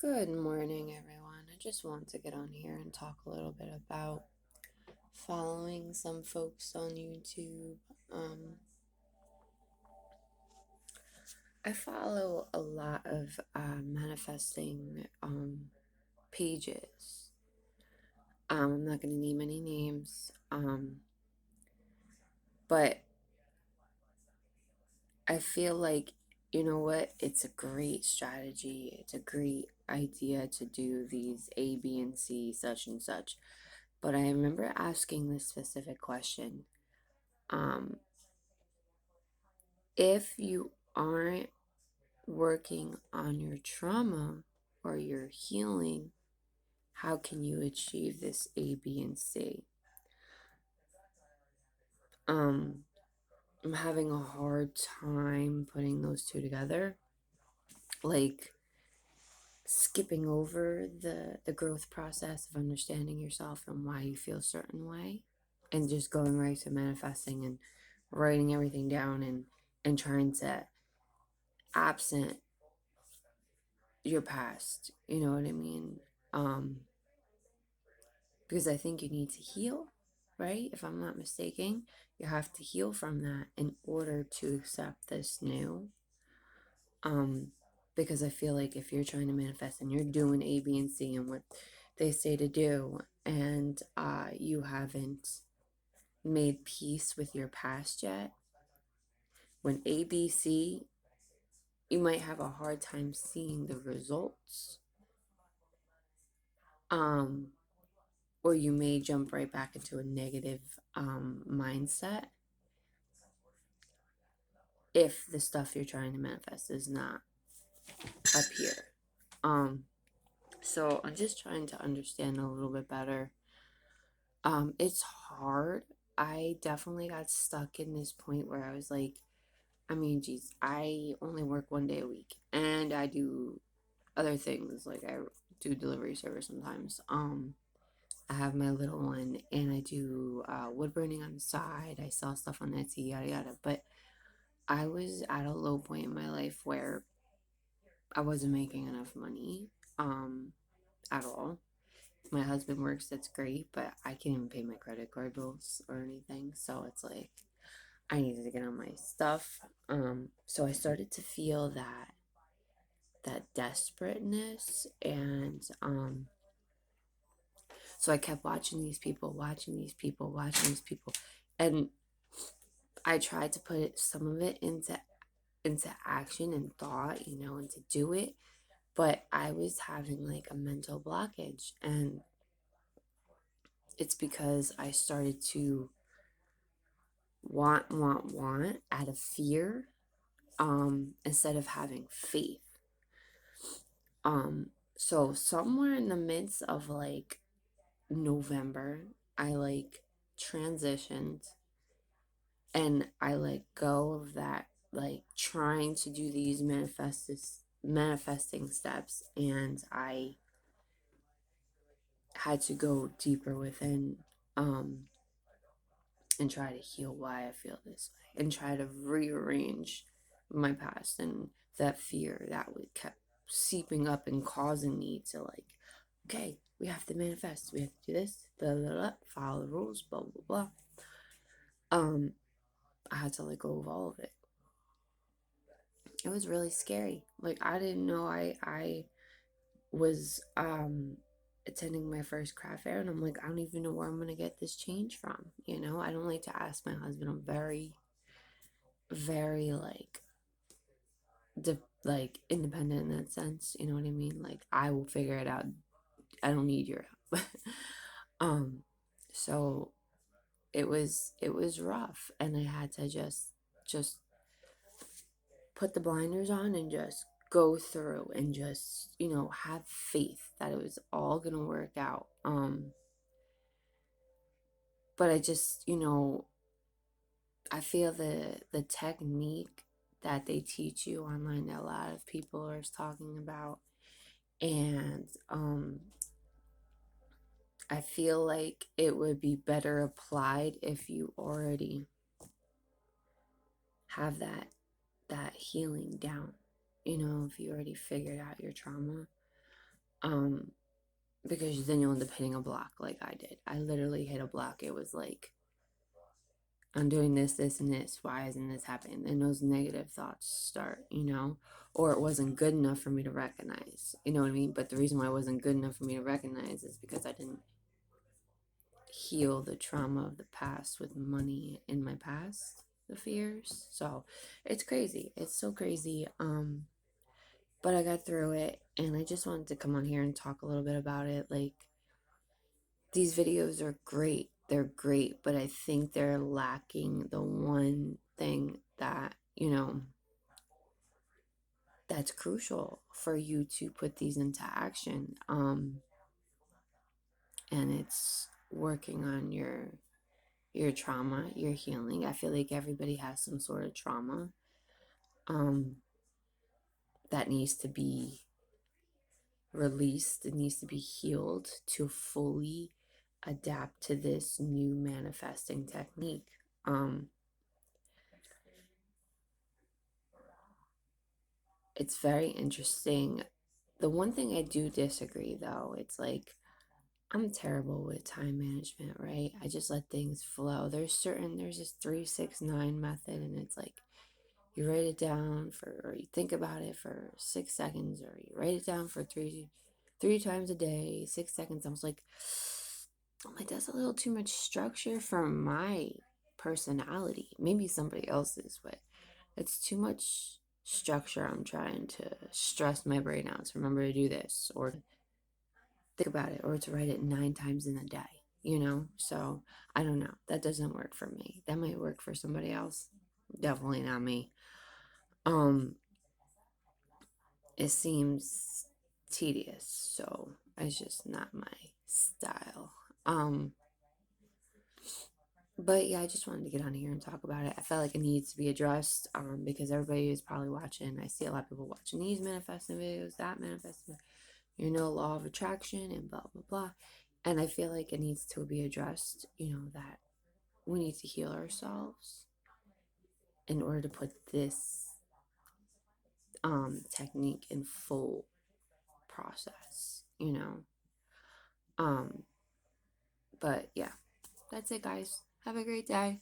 Good morning, everyone. I just want to get on here and talk a little bit about following some folks on YouTube. Um, I follow a lot of manifesting pages. I'm not going to name any names, but I feel like, you know what? It's a great strategy. It's a great idea to do these A, B, and C, such and such. But I remember asking this specific question. Um, if you aren't working on your trauma or your healing, how can you achieve this A, B, and C? Um, I'm having a hard time putting those two together. Like skipping over the growth process of understanding yourself and why you feel a certain way, and just going right to manifesting and writing everything down and trying to absent your past, you know what I mean? Um, because I think you need to heal, right? If I'm not mistaken, you have to heal from that in order to accept this new. Um, because I feel like if you're trying to manifest and you're doing A, B, and C and what they say to do, and you haven't made peace with your past yet, when A, B, C, you might have a hard time seeing the results. Um, or you may jump right back into a negative mindset if the stuff you're trying to manifest is not up here. Um, so I'm just trying to understand a little bit better. It's hard. I definitely got stuck in this point where I was like, I mean, geez, I only work 1 day a week and I do other things. Like I do delivery service sometimes. I have my little one and I do wood burning on the side. I sell stuff on Etsy, yada yada. But I was at a low point in my life where I wasn't making enough money at all. My husband works, that's great, but I can't even pay my credit card bills or anything. So it's like I needed to get on my stuff. So I started to feel that desperateness, and so I kept watching these people, watching these people, watching these people, and I tried to put some of it into action and thought, and to do it, but I was having like a mental blockage, and it's because I started to want out of fear, instead of having faith. So somewhere in the midst of like November, I like transitioned and I let go of that, like trying to do these manifesting steps, and I had to go deeper within, um and try to heal why I feel this way and try to rearrange my past and that fear that would kept seeping up and causing me to like, okay, we have to manifest, we have to do this, blah blah blah, follow the rules, blah blah blah. I had to let go of all of it. It was really scary. Like I didn't know I was attending my first craft fair, and I'm like, I don't even know where I'm gonna get this change from. I don't like to ask my husband. I'm very, very like independent in that sense. You know what I mean? Like I will figure it out. I don't need your help. um, so it was rough, and I had to just put the blinders on and just go through and just have faith that it was all gonna work out. But I just I feel the technique that they teach you online that a lot of people are talking about, and I feel like it would be better applied if you already have that healing down, if you already figured out your trauma. Um, because then you'll end up hitting a block like I did. I literally hit a block. It was like, I'm doing this, this, and this. Why isn't this happening? And those negative thoughts start, or it wasn't good enough for me to recognize. You know what I mean? But the reason why it wasn't good enough for me to recognize is because I didn't heal the trauma of the past with money in my past, the fears. So it's crazy. It's so crazy. But I got through it, and I just wanted to come on here and talk a little bit about it. Like, these videos are great. They're great, but I think they're lacking the one thing that, that's crucial for you to put these into action. And it's working on your trauma, your healing. I feel like everybody has some sort of trauma um that needs to be released. It needs to be healed to fully adapt to this new manifesting technique. It's very interesting. The one thing I do disagree, though, it's like I'm terrible with time management, right? I just let things flow. There's this 3-6-9 method, and it's like you write it down or you think about it for 6 seconds, or you write it down for three times a day, 6 seconds. I'm like, that's a little too much structure for my personality. Maybe somebody else's, but it's too much structure. I'm trying to stress my brain out to remember to do this or think about it or to write it 9 times in a day. So I don't know. That doesn't work for me. That might work for somebody else. Definitely not me. It seems tedious, so it's just not my style. Um, but yeah, I just wanted to get on here and talk about it. I felt like it needs to be addressed, because everybody is probably watching. I see a lot of people watching these manifesting videos, that manifesting, law of attraction and blah blah blah. And I feel like it needs to be addressed, that we need to heal ourselves in order to put this technique in full process. Um, but yeah, that's it, guys. Have a great day.